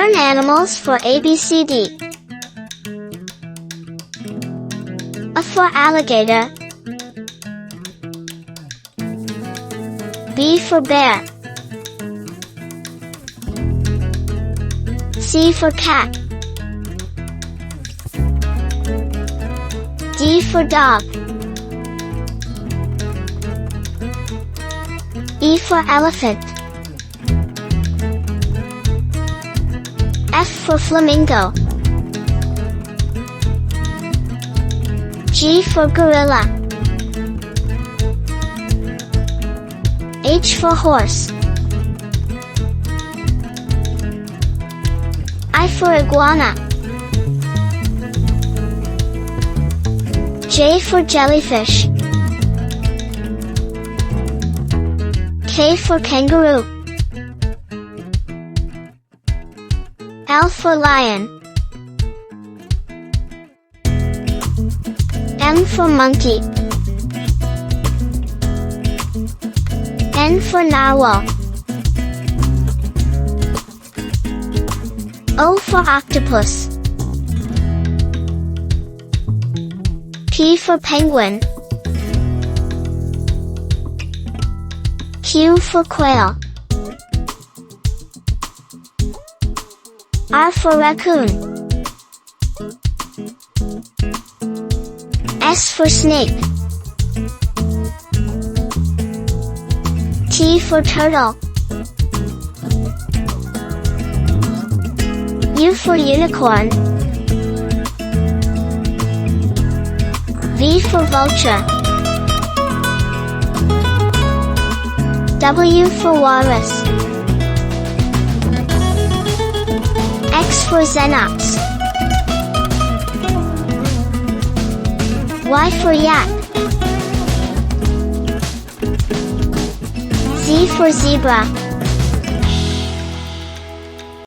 Learn animals for ABCD. A for alligator. B for bear. C for cat. D for dog. E for elephant. F for flamingo. G for gorilla. H for horse. I for iguana. J for jellyfish. K for kangaroo. L for lion. M for monkey. N for narwhal. O for octopus. P for penguin. Q for quail. R for raccoon. S for snake. T for turtle. U for unicorn. V for vulture. W for walrus. X for xenops. Y for yak. Z for zebra.